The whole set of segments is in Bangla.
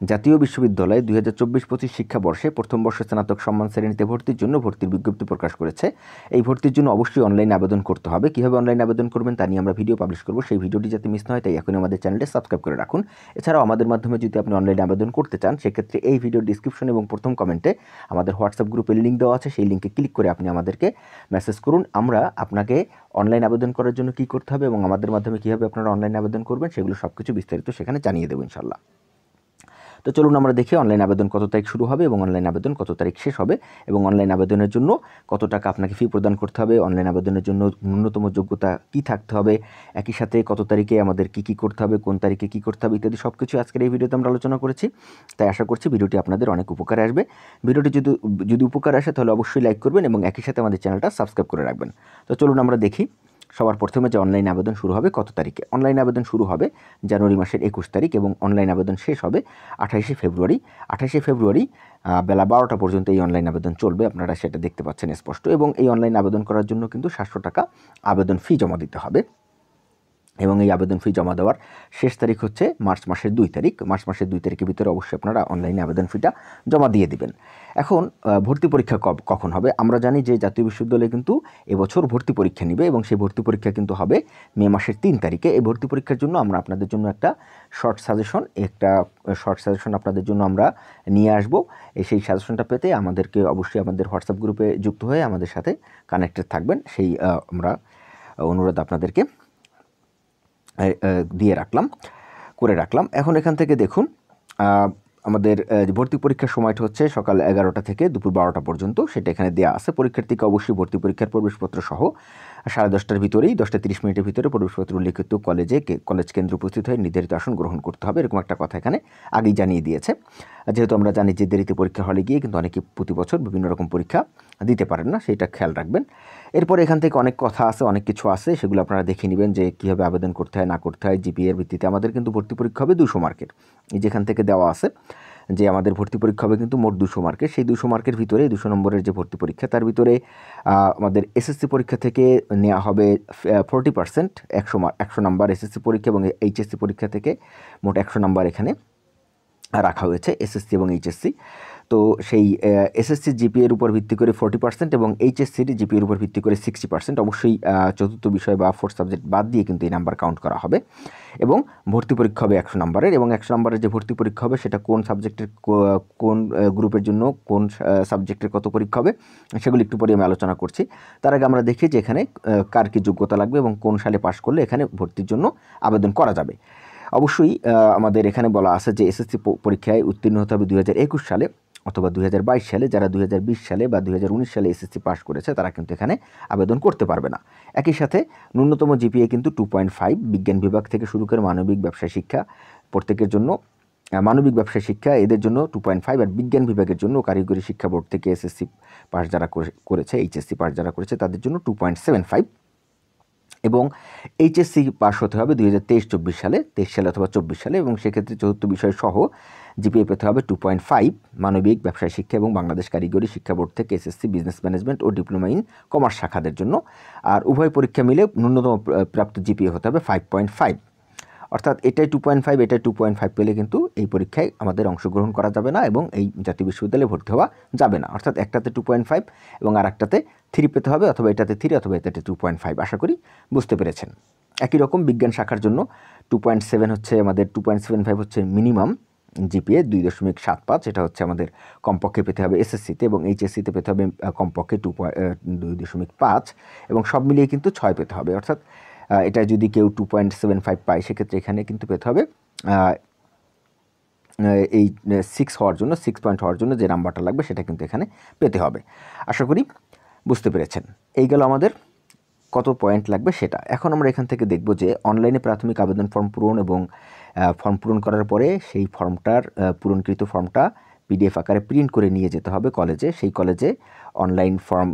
জাতীয় বিশ্ববিদ্যালয়ে ২০২৪-২৫ শিক্ষাবর্ষে প্রথম বর্ষ স্নাতক সম্মান শ্রেণীতে ভর্তির জন্য ভর্তির বিজ্ঞপ্তি প্রকাশ করেছে। এই ভর্তির জন্য অবশ্যই অনলাইনে আবেদন করতে হবে। কীভাবে অনলাইনে আবেদন করবেন তা নিয়ে আমরা ভিডিও পাবলিশ করব। সেই ভিডিওটি যাতে মিস না হয় তাই এখনই আমাদের চ্যানেলটি সাবস্ক্রাইব করে রাখুন। এছাড়াও আমাদের মাধ্যমে যদি আপনি অনলাইনে আবেদন করতে চান, সেক্ষেত্রে এই ভিডিওর ডিসক্রিপশন এবং প্রথম কমেন্টে আমাদের হোয়াটসঅ্যাপ গ্রুপের লিঙ্ক দেওয়া আছে। সেই লিঙ্কে ক্লিক করে আপনি আমাদেরকে মেসেজ করুন। আমরা আপনাকে অনলাইন আবেদন করার জন্য কী করতে হবে এবং আমাদের মাধ্যমে কীভাবে আপনারা অনলাইনে আবেদন করবেন সেগুলো সব কিছু বিস্তারিত সেখানে জানিয়ে দেবো ইনশাল্লাহ। তো চলুন আমরা দেখি অনলাইন আবেদন কত তারিখ শুরু হবে এবং অনলাইন আবেদন কত তারিখ শেষ হবে এবং অনলাইন আবেদনের জন্য কত টাকা আপনাকে ফি প্রদান করতে হবে, অনলাইন আবেদনের জন্য ন্যূনতম যোগ্যতা কী থাকতে হবে, একই সাথে কত তারিখে আমাদের কী করতে হবে, কোন তারিখে কী করতে হবে ইত্যাদি সব কিছু আজকের এই ভিডিওতে আমরা আলোচনা করেছি। তাই আশা করছি ভিডিওটি আপনাদের অনেক উপকারে আসবে। ভিডিওটি যদি উপকার আসে তাহলে অবশ্যই লাইক করবেন এবং একই সাথে আমাদের চ্যানেলটা সাবস্ক্রাইব করে রাখবেন। তো চলুন আমরা দেখি সবার প্রথমে যে অনলাইন আবেদন শুরু হবে কত তারিখে। অনলাইন আবেদন শুরু হবে জানুয়ারি মাসের 21 তারিখ এবং অনলাইন আবেদন শেষ হবে 28শে ফেব্রুয়ারি। 28শে ফেব্রুয়ারি বেলা 12টা পর্যন্ত এই অনলাইন আবেদন চলবে, আপনারা সেটা দেখতে পাচ্ছেন স্পষ্ট। এবং এই অনলাইন আবেদন করার জন্য কিন্তু 700 টাকা আবেদন ফি জমা দিতে হবে এবং এই আবেদন ফি জমা দেওয়ার শেষ তারিখ হচ্ছে মার্চ মাসের 2 তারিখ। মার্চ মাসের 2 তারিখের ভিতরে অবশ্যই আপনারা অনলাইনে আবেদন ফিটা জমা দিয়ে দিবেন। এখন ভর্তি পরীক্ষা কখন হবে? আমরা জানি যে জাতীয় বিশ্ববিদ্যালয় কিন্তু এবছর ভর্তি পরীক্ষা নেবে এবং সেই ভর্তি পরীক্ষা কিন্তু হবে মে মাসের 3 তারিখে। এই ভর্তি পরীক্ষার জন্য আমরা আপনাদের জন্য একটা শর্ট সাজেশন আপনাদের জন্য আমরা নিয়ে আসব। সেই সাজেশনটা পেতে আমাদেরকে অবশ্যই আমাদের হোয়াটসঅ্যাপ গ্রুপে যুক্ত হয়ে আমাদের সাথে কানেক্টেড থাকবেন। সেই আমরা অনুরোধ আপনাদেরকে করে রাখলাম। এখন এখান থেকে দেখুন আমাদের ভর্তি পরীক্ষার সময়টা হচ্ছে সকাল 11টা থেকে দুপুর 12টা পর্যন্ত, সেটা এখানে দেওয়া আছে। পরীক্ষার্থীকে অবশ্যই ভর্তি পরীক্ষার প্রবেশপত্র সহ 10:30টার ভিতরেই 10:30 মিনিটের ভিতরে প্রবেশপত্র লিখিত কলেজ কেন্দ্রে উপস্থিত হয়ে নির্ধারিত আসন গ্রহণ করতে হবে, এরকম একটা কথা এখানে আগেই জানিয়ে দিয়েছে। যেহেতু আমরা জানি যে দেরিতে পরীক্ষা হলে গিয়ে কিন্তু অনেকে প্রতি বছর বিভিন্ন রকম পরীক্ষা দিতে পারেন না, সেইটা খেয়াল রাখবেন। এরপর এখান থেকে অনেক কথা আছে, অনেক কিছু আছে, সেগুলো আপনারা দেখে নেবেন যে কীভাবে আবেদন করতে হয় না করতে হয়। জিপিএর ভিত্তিতে আমাদের কিন্তু ভর্তি পরীক্ষা হবে 200 মার্কের। যেখান থেকে দেওয়া আছে যে আমাদের ভর্তি পরীক্ষা হবে কিন্তু মোট 200 মার্কের। সেই 200 মার্কের ভিতরে 200 নম্বরের যে ভর্তি পরীক্ষা তার ভিতরে আমাদের এসএসসি পরীক্ষা থেকে নেওয়া হবে 40%, 100 নাম্বার এসএসসি পরীক্ষা এবং এইচএসসি পরীক্ষা থেকে মোট 100 নাম্বার এখানে রাখা হয়েছে, এসএসসি এবং এইচএসসি। তো সেই এসএসসি জিপিএর উপর ভিত্তি করে 40% এবং এইচএসসির জিপিএর উপর ভিত্তি করে 60%। অবশ্যই চতুর্থ বিষয় বা 4th সাবজেক্ট বাদ দিয়ে কিন্তু এই নাম্বার কাউন্ট করা হবে এবং ভর্তি পরীক্ষা হবে 100 নাম্বারের। এবং 100 নাম্বারের যে ভর্তি পরীক্ষা হবে সেটা কোন সাবজেক্টের কোন গ্রুপের জন্য কোন সাবজেক্টের কত পরীক্ষা হবে সেগুলো একটু পরে আমি আলোচনা করছি। তার আগে আমরা দেখি যে এখানে কার কী যোগ্যতা লাগবে এবং কোন সালে পাশ করলে এখানে ভর্তির জন্য আবেদন করা যাবে। অবশ্যই আমাদের এখানে বলা আছে যে এসএসসি পরীক্ষায় উত্তীর্ণ হতে হবে 2021 সালে অথবা 2022 সালে। যারা 2020 সালে বা 2019 সালে এসএসসি পাস করেছে তারা কিন্তু এখানে আবেদন করতে পারবে না। একই সাথে ন্যূনতম জিপিএ কিন্তু 2.5 বিজ্ঞান বিভাগ থেকে শুরু করে মানবিক ব্যবসায় শিক্ষা প্রত্যেকের জন্য, মানবিক ব্যবসায় শিক্ষা এদের জন্য 2.5, আর বিজ্ঞান বিভাগের জন্য কারিগরি শিক্ষা বোর্ড থেকে এসএসসি পাস যারা করেছে, এইচএসসি পাস যারা করেছে তাদের জন্য 2.75 এবং এইচএসসি পাস হতে হবে 2023-24 সালে, 23 সালে অথবা 24 সালে এবং সেক্ষেত্রে চতুর্থ বিষয় সহ জিপিএ পেতে হবে 2.5 মানবিক ব্যবসায় শিক্ষা এবং বাংলাদেশ কারিগরি শিক্ষা বোর্ড থেকে এসএসসি বিজনেস ম্যানেজমেন্ট ও ডিপ্লোমা ইন কমার্স শাখাদের জন্য। আর উভয় পরীক্ষা মিলে ন্যূনতম প্রাপ্ত জিপিএ হতে হবে 5.5, অর্থাৎ এটাই 2.5 এটাই 2.5 পেলে কিন্তু এই পরীক্ষায় আমাদের অংশগ্রহণ করা যাবে না এবং এই জাতীয় বিশ্ববিদ্যালয়ে ভর্তি হওয়া যাবে না। অর্থাৎ একটাতে 2.5 এবং আর একটাতে 3 পেতে হবে, অথবা এটাতে 3 অথবা এটাতে 2.5। আশা করি বুঝতে পেরেছেন। একই রকম বিজ্ঞান শাখার জন্য 2.7 হচ্ছে আমাদের, 2.75 হচ্ছে মিনিমাম জিপিএ, 2.75 এটা হচ্ছে আমাদের কমপক্ষে পেতে হবে এসএসসিতে এবং এইচএসসিতে পেতে হবে কমপক্ষে 2.5 এবং সব মিলিয়ে কিন্তু 6 পেতে হবে। অর্থাৎ এটা যদি কেউ 2.75 পায় সেক্ষেত্রে এখানে কিন্তু পেতে হবে এই 6 হওয়ার জন্য, 6 পয়েন্ট হওয়ার জন্য যে নাম্বারটা লাগবে সেটা কিন্তু এখানে পেতে হবে। আশা করি বুঝতে পেরেছেন। এই গেল আমাদের কত পয়েন্ট লাগবে সেটা। এখন আমরা এখান থেকে দেখব যে অনলাইনে প্রাথমিক আবেদন ফর্ম পূরণ এবং ফর্ম পূরণ করার পরে সেই ফর্মটার পূরণকৃত ফর্মটা পিডিএফ আকারে প্রিন্ট করে নিয়ে যেতে হবে কলেজে। সেই কলেজে অনলাইন ফর্ম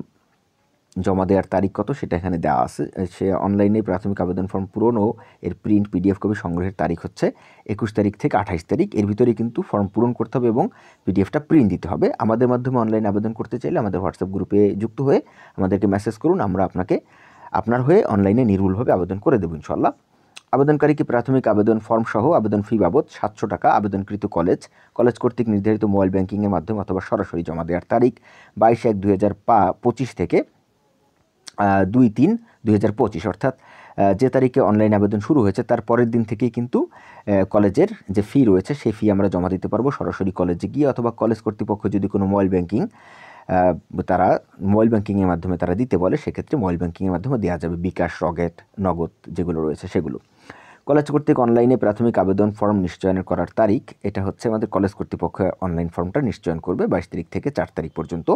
জমা দেওয়ার তারিখ কত সেটা এখানে দেওয়া আছে। সে অনলাইনে প্রাথমিক আবেদন ফর্ম পূরণ ও এর প্রিন্ট পিডিএফ কপি সংগ্রহের তারিখ হচ্ছে 21 তারিখ থেকে 28 তারিখ। এর ভিতরে কিন্তু ফর্ম পূরণ করতে হবে এবং পিডিএফটা প্রিন্ট দিতে হবে। আমাদের মাধ্যমে অনলাইনে আবেদন করতে চাইলে আমাদের হোয়াটসঅ্যাপ গ্রুপে যুক্ত হয়ে আমাদেরকে মেসেজ করুন, আমরা আপনার হয়ে অনলাইনে নির্ভুলভাবে আবেদন করে দেবো ইনশাল্লাহ। আবেদনকারীকে প্রাথমিক আবেদন ফর্ম সহ আবেদন ফি বাবদ 700 টাকা আবেদনকৃত কলেজ কর্তৃক নির্ধারিত মোবাইল ব্যাংকিংয়ের মাধ্যমে অথবা সরাসরি জমা দেওয়ার তারিখ 22/1/2025 থেকে 2/3/2025 অর্থাৎ যে তারিখে অনলাইন আবেদন শুরু হয়েছে তার পরের দিন থেকেই কিন্তু কলেজের যে ফি রয়েছে সেই ফি আমরা জমা দিতে পারবো সরাসরি কলেজে গিয়ে, অথবা কলেজ কর্তৃপক্ষ যদি কোনো মোবাইল ব্যাংকিংয়ের মাধ্যমে তারা দিতে বলে, সেক্ষেত্রে মোবাইল ব্যাংকিংয়ের মাধ্যমে দেওয়া যাবে, বিকাশ, রকেট, নগদ যেগুলো রয়েছে সেগুলো। কলেজ কর্তৃক অনলাইনে প্রাথমিক আবেদন ফর্ম নিশ্চয়নের করার তারিখ, এটা হচ্ছে আমাদের কলেজ কর্তৃপক্ষ অনলাইন ফর্মটা নিশ্চয়ন করবে 22 তারিখ থেকে 4 তারিখ পর্যন্ত।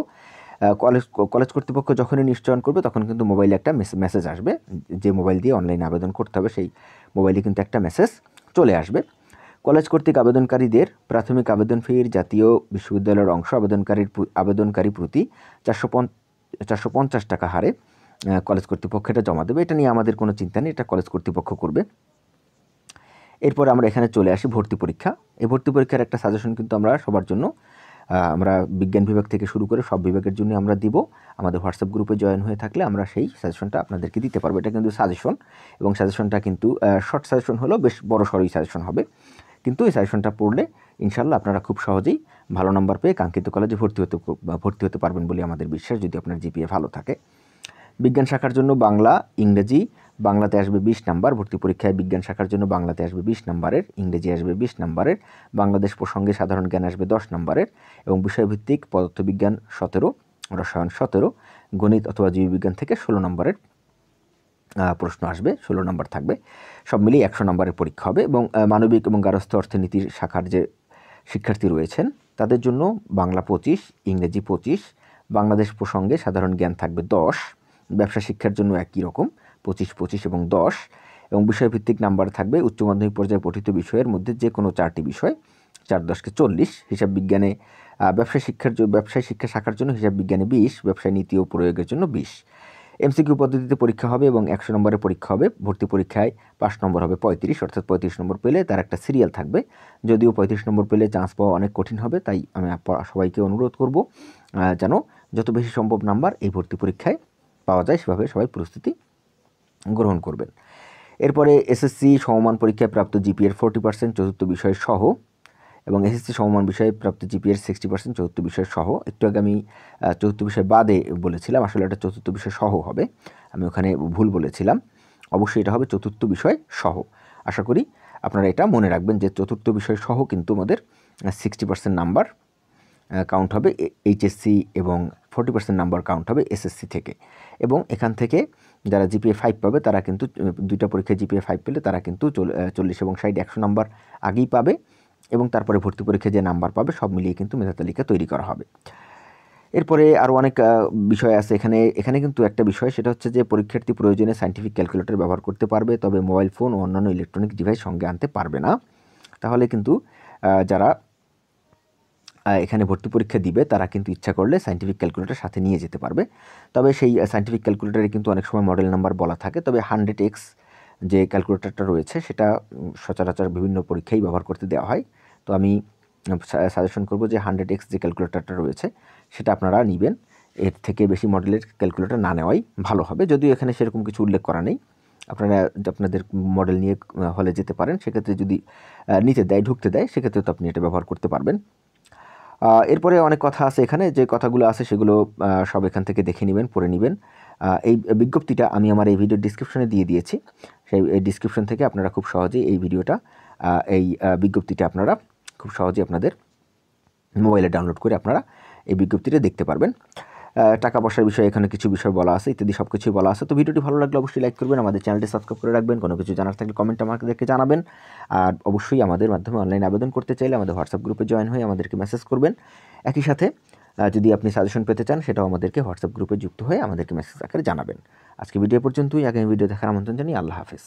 কলেজ কর্তৃপক্ষ যখনই নিশ্চয়ন করবে তখন কিন্তু মোবাইলে একটা মেসেজ আসবে, যে মোবাইল দিয়ে অনলাইনে আবেদন করতে হবে সেই মোবাইলে কিন্তু একটা মেসেজ চলে আসবে। কলেজ কর্তৃক আবেদনকারীদের প্রাথমিক আবেদন ফির জাতীয় বিশ্ববিদ্যালয়ের অংশ আবেদনকারী প্রতি 450 টাকা হারে কলেজ কর্তৃপক্ষ এটা জমা দেবে। এটা নিয়ে আমাদের কোনো চিন্তা নেই, এটা কলেজ কর্তৃপক্ষ করবে। এরপর আমরা এখানে চলে আসি ভর্তি পরীক্ষা। এই ভর্তি পরীক্ষার একটা সাজেশন কিন্তু আমরা সবার জন্য, আমরা বিজ্ঞান বিভাগ থেকে শুরু করে সব বিভাগের জন্য আমরা দিব। আমাদের হোয়াটসঅ্যাপ গ্রুপে জয়েন হয়ে থাকলে আমরা সেই সাজেশনটা আপনাদেরকে দিতে পারবো। এটা কিন্তু সাজেশন, এবং সাজেশনটা কিন্তু শর্ট সাজেশন হলেও বেশ বড় সড়ই সাজেশন হবে, কিন্তু এই সাজেশনটা পড়লে ইনশাল্লাহ আপনারা খুব সহজেই ভালো নাম্বার পেয়ে কাঙ্ক্ষিত কলেজে ভর্তি হতে পারবেন বলে আমাদের বিশ্বাস, যদি আপনার জিপিএ ভালো থাকে। বিজ্ঞান শাখার জন্য বাংলা, ইংরেজি, বাংলাতে আসবে 20 নাম্বার। ভর্তি পরীক্ষায় বিজ্ঞান শাখার জন্য বাংলাতে আসবে 20 নাম্বারের, ইংরেজি আসবে 20 নাম্বারের, বাংলাদেশ প্রসঙ্গে সাধারণ জ্ঞান আসবে 10 নাম্বারের, এবং বিষয়ভিত্তিক পদার্থবিজ্ঞান 17, রসায়ন 17, গণিত অথবা জীববিজ্ঞান থেকে 16 নাম্বারের প্রশ্ন আসবে, 16 নাম্বার থাকবে। সব মিলিয়ে 100 নাম্বারের পরীক্ষা হবে। এবং মানবিক এবং গার্হস্থ্য অর্থনীতির শাখার যে শিক্ষার্থী রয়েছেন তাদের জন্য বাংলা 25, ইংরেজি 25, বাংলাদেশ প্রসঙ্গে সাধারণ জ্ঞান থাকবে 10, ব্যবসা শিক্ষার জন্য একই রকম 25, 25 এবং 10, এবং বিষয়ভিত্তিক নাম্বার থাকবে উচ্চ মাধ্যমিক পর্যায়ে পঠিত বিষয়ের মধ্যে যে কোনো 4টি বিষয়, 4 10 40, হিসাব বিজ্ঞানে ব্যবসায় শিক্ষা শাখার জন্য হিসাব বিজ্ঞানে 20, ব্যবসায় নীতি ও প্রয়োগের জন্য 20। এমসিকিউ পদ্ধতিতে পরীক্ষা হবে এবং 100 নম্বরের পরীক্ষা হবে। ভর্তি পরীক্ষায় পাস নম্বর হবে 35, অর্থাৎ 35 নম্বর পেলে তার একটা সিরিয়াল থাকবে। যদিও 35 নম্বর পেলে চান্স পাওয়া অনেক কঠিন হবে, তাই আমি সবাইকে অনুরোধ করব যেন যত বেশি সম্ভব নাম্বার এই ভর্তি পরীক্ষায় পাওয়া যায় সেভাবে সবাই প্রস্তুতি গ্রহণ করবেন। এরপরে এসএসসি সমমান পরীক্ষায় প্রাপ্ত জিপিএর 40% চতুর্থ বিষয় সহ, এবং এসএসসি সমমান বিষয়ে প্রাপ্ত জিপিএর 60% চতুর্থ বিষয় সহ। একটু আগে আমি চতুর্থ বিষয় বাদে বলেছিলাম, আসলে এটা চতুর্থ বিষয় সহ হবে, আমি ওখানে ভুল বলেছিলাম। অবশ্যই এটা হবে চতুর্থ বিষয় সহ। আশা করি আপনারা এটা মনে রাখবেন যে চতুর্থ বিষয় সহ কিন্তু আমাদের 60% নাম্বার কাউন্ট হবে এইচএসসি, এবং 40% নাম্বার কাউন্ট হবে এসএসসি থেকে। এবং এখান থেকে যারা জিপিএ 5 পাবে তারা কিন্তু দুইটা পরীক্ষায় জিপিএ 5 পেলে তারা কিন্তু 40 এবং 60 100 নাম্বার আগেই পাবে, এবং তারপরে ভর্তি পরীক্ষায় যে নাম্বার পাবে সব মিলিয়ে কিন্তু মেধা তালিকা তৈরি করা হবে। এরপরে আরও অনেক বিষয় আছে এখানে কিন্তু একটা বিষয়, সেটা হচ্ছে যে পরীক্ষার্থী প্রয়োজনে সায়েন্টিফিক ক্যালকুলেটর ব্যবহার করতে পারবে, তবে মোবাইল ফোন ও অন্যান্য ইলেকট্রনিক ডিভাইস সঙ্গে আনতে পারবে না। তাহলে কিন্তু যারা এখানে ভর্তি পরীক্ষা দিবে তারা কিন্তু ইচ্ছা করলে সায়েন্টিফিক ক্যালকুলেটর সাথে নিয়ে যেতে পারবে। তবে সেই সায়েন্টিফিক ক্যালকুলেটরে কিন্তু অনেক সময় মডেল নাম্বার বলা থাকে, তবে 100X যে ক্যালকুলেটরটা রয়েছে সেটা সচরাচর বিভিন্ন পরীক্ষায় ব্যবহার করতে দেওয়া হয়। তো আমি সাজেশন করব যে 100X যে ক্যালকুলেটরটা রয়েছে সেটা আপনারা নেবেন, এর থেকে বেশি মডেলের ক্যালকুলেটর না নেওয়াই ভালো হবে। যদিও এখানে সেরকম কিছু উল্লেখ করা নেই, আপনারা আপনাদের মডেল নিয়ে হলে যেতে পারেন, সেক্ষেত্রে যদি ঢুকতে দেয় সেক্ষেত্রে তো আপনি এটা ব্যবহার করতে পারবেন। এরপরে অনেক কথা আছে এখানে, যে কথাগুলো আছে সেগুলো সব এখান থেকে দেখে নেবেন, পড়ে নেবেন। এই বিজ্ঞপ্তিটা আমি আমার এই ভিডিওর ডিসক্রিপশনে দিয়ে দিয়েছি, সেই ডিসক্রিপশন থেকে আপনারা খুব সহজেই এই বিজ্ঞপ্তিটা আপনারা খুব সহজেই আপনাদের মোবাইলে ডাউনলোড করে আপনারা এই বিজ্ঞপ্তিটা দেখতে পারবেন। টাকা পয়সার বিষয়ে এখানে কিছু বিষয় বলা আছে, ইত্যাদি সব কিছুই বলা আছে। তো ভিডিওটি ভালো লাগলে অবশ্যই লাইক করবেন, আমাদের চ্যানেলটি সাবস্ক্রাইব করে রাখবেন, কোনো কিছু জানার থাকলে কমেন্ট আমাদেরকে জানাবেন। আর অবশ্যই আমাদের মাধ্যমে অনলাইন আবেদন করতে চাইলে আমাদের হোয়াটসঅ্যাপ গ্রুপে জয়েন হয়ে আমাদেরকে মেসেজ করবেন। একই সাথে যদি আপনি সাজেশন পেতে চান সেটাও আমাদেরকে হোয়াটসঅ্যাপ গ্রুপে যুক্ত হয়ে আমাদেরকে মেসেজ আকারে জানাবেন। আজকে ভিডিও পর্যন্তই, আগামী ভিডিও দেখার আমন্ত্রণ জানিয়ে আল্লাহ হাফেজ।